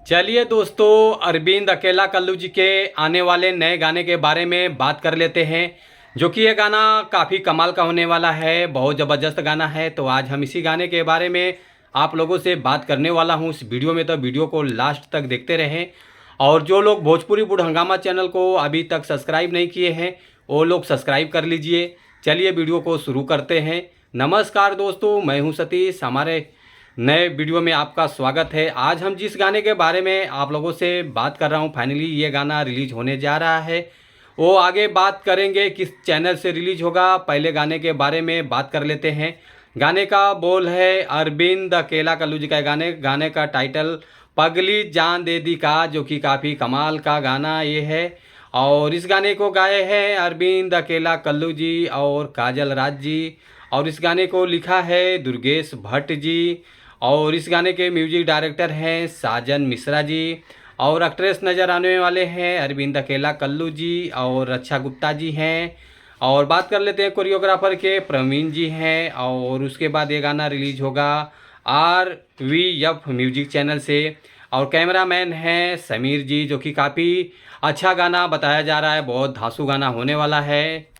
चलिए दोस्तों, अरविंद अकेला कल्लू जी के आने वाले नए गाने के बारे में बात कर लेते हैं। जो कि ये गाना काफ़ी कमाल का होने वाला है, बहुत ज़बरदस्त गाना है। तो आज हम इसी गाने के बारे में आप लोगों से बात करने वाला हूँ इस वीडियो में। तो वीडियो को लास्ट तक देखते रहें। और जो लोग भोजपुरी बुढ़ हंगामा चैनल को अभी तक सब्सक्राइब नहीं किए हैं, वो लोग सब्सक्राइब कर लीजिए। चलिए वीडियो को शुरू करते हैं। नमस्कार दोस्तों, मैं हूँ सतीश। हमारे नए वीडियो में आपका स्वागत है। आज हम जिस गाने के बारे में आप लोगों से बात कर रहा हूं, फाइनली ये गाना रिलीज होने जा रहा है। वो आगे बात करेंगे किस चैनल से रिलीज होगा, पहले गाने के बारे में बात कर लेते हैं। गाने का बोल है अरविंद अकेला कल्लू जी का गाने का टाइटल पगली जान दे दी का, जो कि काफ़ी कमाल का गाना ये है। और इस गाने को गाए हैं अरविंद अकेला कल्लू जी और काजल राज जी। और इस गाने को लिखा है दुर्गेश भट्ट जी। और इस गाने के म्यूजिक डायरेक्टर हैं साजन मिश्रा जी। और एक्ट्रेस नज़र आने वाले हैं अरविंद अकेला कल्लू जी और रक्षा गुप्ता जी हैं। और बात कर लेते हैं कोरियोग्राफर के, प्रवीण जी हैं। और उसके बाद ये गाना रिलीज होगा RVF म्यूजिक चैनल से। और कैमरामैन हैं समीर जी, जो कि काफ़ी अच्छा गाना बताया जा रहा है, बहुत धांसू गाना होने वाला है।